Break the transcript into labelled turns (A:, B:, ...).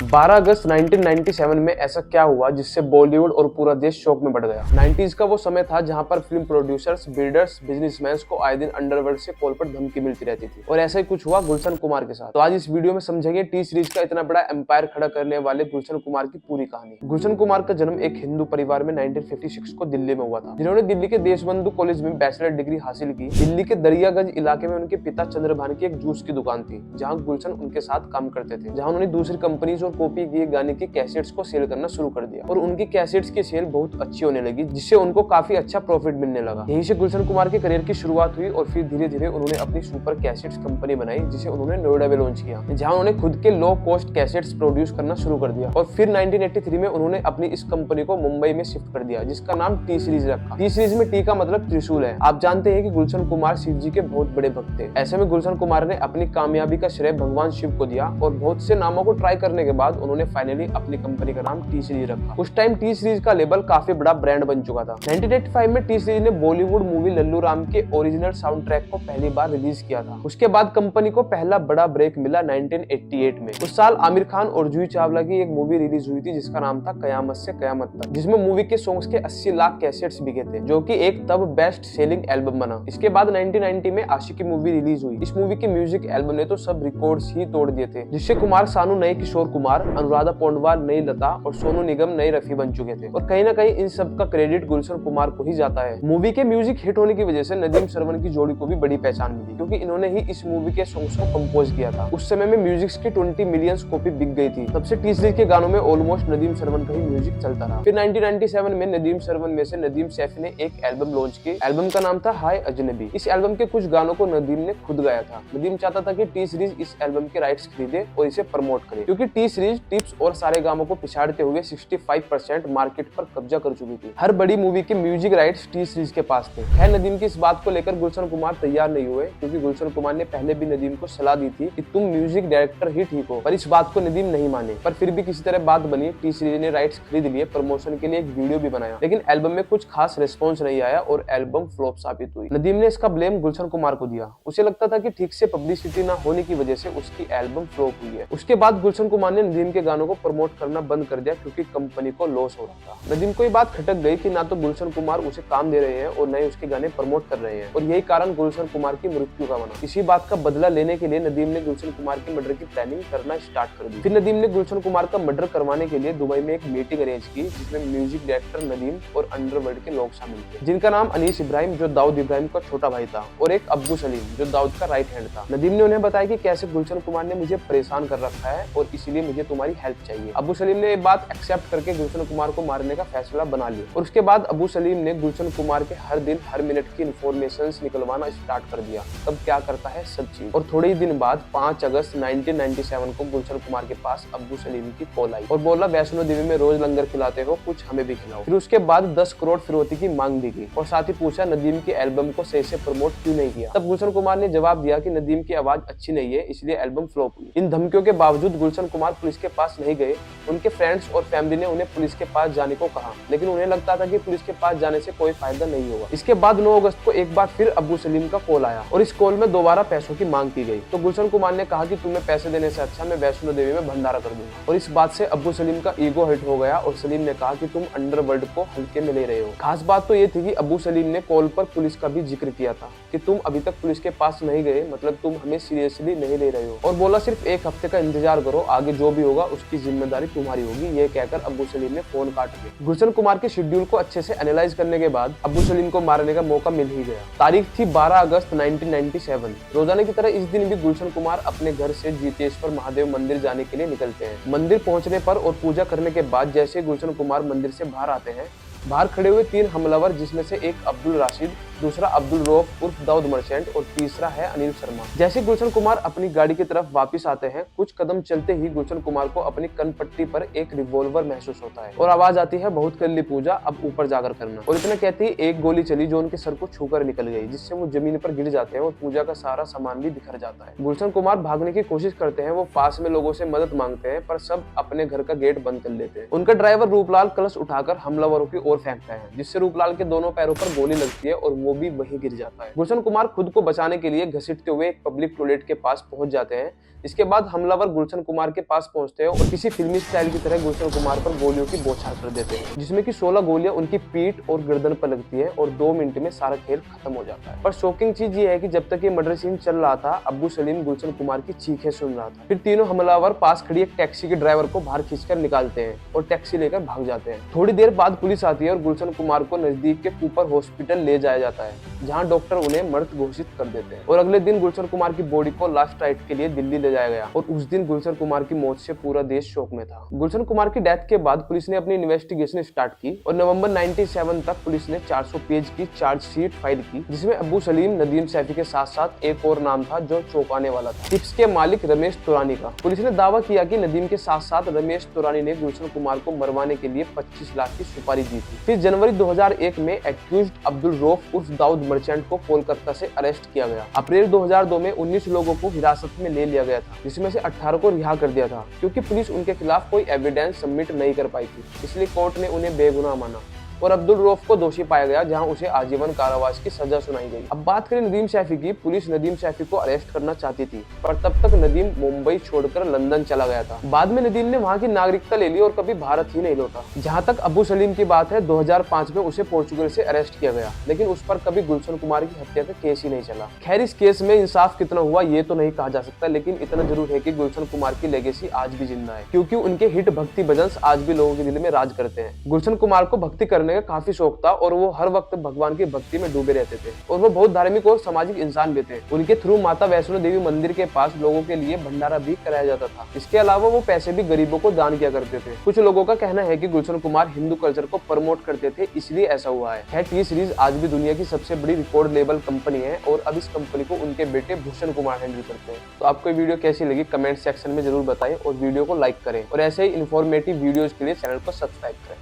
A: 12 अगस्त 1997 में ऐसा क्या हुआ जिससे बॉलीवुड और पूरा देश शोक में पड़ गया। 90s का वो समय था जहां पर फिल्म प्रोड्यूसर्स, बिल्डर्स, बिजनेसमैन को आए दिन अंडरवर्ल्ड से कॉल पर धमकी मिलती रहती थी और ऐसा ही कुछ हुआ गुलशन कुमार के साथ। तो आज इस वीडियो में समझेंगे टी सीरीज का इतना बड़ा एम्पायर खड़ा करने वाले गुलशन कुमार की पूरी कहानी। गुलशन कुमार का जन्म एक हिंदू परिवार में 1956 को दिल्ली में हुआ था, जिन्होंने दिल्ली के देशबंधु कॉलेज में बैचलर डिग्री हासिल की। दिल्ली के दरियागंज इलाके में उनके पिता चंद्रभान की एक जूस की दुकान थी, जहां गुलशन उनके साथ काम करते थे, जहां उन्होंने दूसरी कंपनीज और कॉपी किए गाने की कैसेट्स को सेल करना शुरू कर दिया और उनकी कैसेट्स की सेल बहुत अच्छी होने लगी, जिससे उनको काफी अच्छा प्रॉफिट मिलने लगा। यहीं से गुलशन कुमार के करियर की शुरुआत हुई और फिर धीरे धीरे उन्होंने अपनी सुपर कैसेट्स कंपनी बनाई, जिसे उन्होंने नोएडा में लॉन्च किया, जहां उन्होंने खुद के लो कॉस्ट कैसेट्स प्रोड्यूस करना शुरू कर दिया। और फिर 1983 में उन्होंने अपनी इस कंपनी को मुंबई में शिफ्ट कर दिया, जिसका नाम टी सीरीज रखा। टी सीरीज में टी का मतलब त्रिशूल है। आप जानते हैं कि गुलशन कुमार शिव जी के बहुत बड़े भक्त थे। ऐसे में गुलशन कुमार ने अपनी कामयाबी का श्रेय भगवान शिव को दिया और बहुत से नामों को ट्राई करने के बाद उन्होंने फाइनली अपनी कंपनी का नाम टी सीरीज रखा। उस टाइम टी सीरीज का लेबल काफी बड़ा ब्रांड बन चुका था। 1985 में टी सीरीज ने बॉलीवुड मूवी लल्लू राम के ओरिजिनल साउंड ट्रैक को पहली बार रिलीज किया था। उसके बाद कंपनी को पहला बड़ा ब्रेक मिला 1988 में। उस साल आमिर खान और जूही चावला की एक मूवी रिलीज हुई थी, जिसका नाम था कयामत से कयामत तक, जिसमें मूवी के सॉन्ग्स के 80 लाख कैसेट्स बिके थे, जो कि एक तब बेस्ट सेलिंग एल्बम बना। इसके बाद 1990 में आशिकी मूवी रिलीज हुई। इस मूवी के म्यूजिक एल्बम ने तो सब रिकॉर्ड्स ही तोड़ दिए थे, जिससे कुमार सानू नए किशोर कुमार, अनुराधा पौंडवाल नई लता और सोनू निगम नई रफी बन चुके थे। और कहीं ना कहीं इन सब का क्रेडिट गुलशन कुमार को ही जाता है। मूवी के म्यूजिक हिट होने की वजह से नदीम श्रवण की जोड़ी को भी बड़ी पहचान मिली, क्योंकि इन्होंने ही इस मूवी के सॉन्ग्स को कंपोज किया था। उस समय में म्यूजिक की 20 मिलियन कॉपी बिक गई थी। तब से टी सीरीज के गानों में ऑलमोस्ट नदीम श्रवण का ही म्यूजिक चलता रहा। फिर 1997 में नदीम श्रवण में से नदीम सैफी ने एक एल्बम लॉन्च की। एल्बम का नाम था हाय अजनबी। इस एल्बम के कुछ गानों को नदीम ने खुद गाया था। नदीम चाहता था कि टी सीरीज इस एल्बम के राइट्स खरीदे और इसे प्रमोट करे, क्योंकि टी सीरीज टिप्स और सारे गानों को पिछाड़ते हुए 65% मार्केट पर कब्जा कर चुकी थी। हर बड़ी मूवी के म्यूजिक राइट्स टी सीरीज के पास थे। खैर, नदीम की इस बात को लेकर गुलशन कुमार तैयार नहीं हुए, क्योंकि गुलशन कुमार ने पहले भी नदीम को सलाह दी थी कि तुम म्यूजिक डायरेक्टर ही ठीक हो, पर इस बात को नदीम नहीं माने। पर फिर भी किसी तरह बात बनी। टी सीरीज ने राइट्स खरीद लिए, प्रमोशन के लिए एक वीडियो भी बनाया, लेकिन एल्बम में कुछ खास रिस्पॉन्स नहीं आया और एल्बम फ्लॉप साबित हुई। नदीम ने इसका ब्लेम गुलशन कुमार को दिया। उसे लगता था कि ठीक से पब्लिसिटी ना होने की वजह से उसकी एल्बम फ्लॉप हुई है। उसके बाद गुलशन कुमार ने नदीम के गानों को प्रमोट करना बंद कर दिया, क्योंकि कंपनी को लॉस हो रहा था। नदीम को ये बात खटक गई कि ना तो गुलशन कुमार उसे काम दे रहे हैं और न ही उसके गाने प्रमोट कर रहे हैं, और यही कारण गुलशन कुमार की मृत्यु का बना। इसी बात का बदला लेने के लिए नदीम ने गुलशन कुमार के मर्डर की प्लानिंग करना स्टार्ट कर दी। फिर नदीम ने गुलशन कुमार का मर्डर करवाने के लिए दुबई में एक मीटिंग अरेंज की, जिसमें म्यूजिक डायरेक्टर नदीम और अंडरवर्ल्ड के लोग शामिल थे, जिनका नाम अनीस इब्राहिम, जो दाऊद इब्राहिम का छोटा भाई था, और एक अब्बू सलीम, जो दाऊद का राइट हैंड था। नदीम ने उन्हें बताया कि कैसे गुलशन कुमार ने मुझे परेशान कर रखा है और इसीलिए मुझे तुम्हारी हेल्प चाहिए। अब्बू सलीम ने ये बात एक्सेप्ट करके गुलशन कुमार को मारने का फैसला बना लिया, और उसके बाद अब्बू सलीम ने गुलशन कुमार के हर दिन हर मिनट की इन्फॉर्मेशन निकलवाना स्टार्ट कर दिया। तब क्या करता है सब चीज। और थोड़े ही दिन बाद 5 अगस्त 1997 को गुलशन कुमार के पास अब्बू सलीम की कॉल आई और बोला, वैष्णो देवी में रोज लंगर खिलाते हो, कुछ हमें भी खिलाओ। फिर उसके बाद 10 करोड़ फिरौती की मांग भी की और साथ ही पूछा नदीम की एल्बम को सही से प्रमोट क्यों नहीं किया। तब गुलशन कुमार ने जवाब दिया कि नदीम की आवाज अच्छी नहीं है, इसलिए एल्बम फ्लॉप हुई। इन धमकियों के बावजूद गुलशन कुमार पुलिस के पास नहीं गए। उनके फ्रेंड्स और फैमिली ने उन्हें पुलिस के पास जाने को कहा, लेकिन उन्हें लगता था कि पुलिस के पास जाने से कोई फायदा नहीं होगा। इसके बाद 9 अगस्त को एक बार फिर अब्बू सलीम का कॉल आया और इस कॉल में दोबारा पैसों की मांग की गई। तो गुलशन कुमार ने कहा कि तुम्हें पैसे देने से अच्छा मैं वैष्णो देवी में भंडारा कर दूंगा। और इस बात से अब्बू सलीम का ईगो हर्ट हो गया और सलीम ने कहा कि तुम अंडरवर्ल्ड को हल्के में ले रहे हो। खास बात तो ये थी कि अब्बू सलीम ने कॉल पर पुलिस का भी जिक्र किया था कि तुम अभी तक पुलिस के पास नहीं गए, मतलब तुम हमें सीरियसली नहीं ले रहे हो, और बोला सिर्फ एक हफ्ते का इंतजार करो, आगे जो भी होगा उसकी जिम्मेदारी तुम्हारी होगी। ये कहकर अब्बू सलीम ने फोन काट दिया। गुलशन कुमार के शेड्यूल को अच्छे से एनालाइज करने के बाद अब्बू सलीम को मारने का मौका मिल ही गया। तारीख थी 12 अगस्त 1997। रोजाना की तरह इस दिन भी गुलशन कुमार अपने घर से जीतेश्वर महादेव मंदिर जाने के लिए निकलते हैं। मंदिर पहुंचने पर और पूजा करने के बाद जैसे गुलशन कुमार मंदिर से बाहर आते हैं, बाहर खड़े हुए 3 हमलावर, जिसमें से एक अब्दुल राशिद, दूसरा अब्दुल रऊफ उर्फ दाऊद मर्चेंट और तीसरा है अनिल शर्मा। जैसे गुलशन कुमार अपनी गाड़ी की तरफ वापस आते हैं, कुछ कदम चलते ही गुलशन कुमार को अपनी कनपट्टी पर एक रिवॉल्वर महसूस होता है और आवाज आती है, बहुत कर ली पूजा, अब ऊपर जाकर करना। और इतना कहते ही एक गोली चली जो उनके सर को छूकर निकल गई, जिससे वो जमीन पर गिर जाते हैं और पूजा का सारा सामान भी बिखर जाता है। गुलशन कुमार भागने की कोशिश करते हैं, वो पास में लोगों से मदद मांगते हैं, पर सब अपने घर का गेट बंद कर लेते हैं। उनका ड्राइवर रूपलाल कलश उठाकर हमलावरों की ओर फेंकता है, जिससे रूपलाल के दोनों पैरों पर गोली लगती है और वो भी वहीं गिर जाता है। गुलशन कुमार खुद को बचाने के लिए घसीटते हुए एक पब्लिक टॉयलेट के पास पहुंच जाते हैं, इसके बाद हमलावर गुलशन कुमार के पास पहुंचते हैं और किसी फिल्मी स्टाइल की तरह गुलशन कुमार पर गोलियों की बौछार कर देते हैं, जिसमें कि 16 गोलियां उनकी पीठ और गर्दन पर लगती है और 2 मिनट में सारा खेल खत्म हो जाता है। पर शॉकिंग चीज ये है कि जब तक ये मर्डर सीन चल रहा था, अब्बू सलीम गुलशन कुमार की चीखें सुन रहा था। फिर तीनों हमलावर पास खड़ी एक टैक्सी के ड्राइवर को बाहर खींचकर निकालते हैं और टैक्सी लेकर भाग जाते हैं। थोड़ी देर बाद पुलिस आती है और गुलशन कुमार को नजदीक के कूपर हॉस्पिटल ले जाया जाता है, जहां डॉक्टर उन्हें मृत घोषित कर देते हैं। और अगले दिन गुलशन कुमार की बॉडी को लास्ट राइट के लिए दिल्ली ले जाया गया और उस दिन गुलशन कुमार की मौत से पूरा देश शोक में था। गुलशन कुमार की डेथ के बाद पुलिस ने अपनी इन्वेस्टिगेशन स्टार्ट की और नवंबर 97 तक पुलिस ने 400 पेज की चार्जशीट फाइल की, जिसमें अब्बू सलीम, नदीम सैफी के साथ साथ एक और नाम था जो चौंकाने वाला था, टिप्स के मालिक रमेश तुरानी का। पुलिस ने दावा किया कि नदीम के साथ साथ रमेश तुरानी ने गुलशन कुमार को मरवाने के लिए 25 लाख की सुपारी दी थी। फिर जनवरी 2001 में एक्यूज्ड अब्दुल रऊफ उर्फ दाऊद मर्चेंट को कोलकाता से अरेस्ट किया गया। अप्रैल 2002 में 19 लोगों को हिरासत में ले लिया गया था, जिसमें से 18 को रिहा कर दिया था, क्योंकि पुलिस उनके खिलाफ कोई एविडेंस सबमिट नहीं कर पाई थी, इसलिए कोर्ट ने उन्हें बेगुनाह माना और अब्दुल रऊफ को दोषी पाया गया, जहां उसे आजीवन कारावास की सजा सुनाई गई। अब बात करें नदीम सैफी की। पुलिस नदीम सैफी को अरेस्ट करना चाहती थी, पर तब तक नदीम मुंबई छोड़कर लंदन चला गया था। बाद में नदीम ने वहां की नागरिकता ले ली और कभी भारत ही नहीं लौटा। जहां तक अब्बू सलीम की बात है, 2005 में उसे पोर्चुगल से अरेस्ट किया गया, लेकिन उस पर कभी गुलशन कुमार की हत्या का केस ही नहीं चला। खैर, इस केस में इंसाफ कितना हुआ ये तो नहीं कहा जा सकता, लेकिन इतना जरूर है कि गुलशन कुमार की लेगेसी आज भी जिंदा है, क्योंकि उनके हिट भक्ति भजन आज भी लोगों के दिल में राज करते हैं। गुलशन कुमार को भक्ति करने का काफी शौक था और वो हर वक्त भगवान की भक्ति में डूबे रहते थे और वो बहुत धार्मिक और सामाजिक इंसान भी थे। उनके थ्रू माता वैष्णो देवी मंदिर के पास लोगों के लिए भंडारा भी कराया जाता था। इसके अलावा वो पैसे भी गरीबों को दान किया करते थे। कुछ लोगों का कहना है कि गुलशन कुमार हिंदू कल्चर को प्रमोट करते थे, इसलिए ऐसा हुआ है। खैर, टी सीरीज आज भी दुनिया की सबसे बड़ी रिकॉर्ड लेबल कंपनी है और अब इस कंपनी को उनके बेटे भूषण कुमार हैंडल करते हैं। तो आपको वीडियो कैसी लगी कमेंट सेक्शन में जरूर बताएं और वीडियो को लाइक करें और ऐसे ही इन्फॉर्मेटिव वीडियोज के लिए चैनल को सब्सक्राइब करें।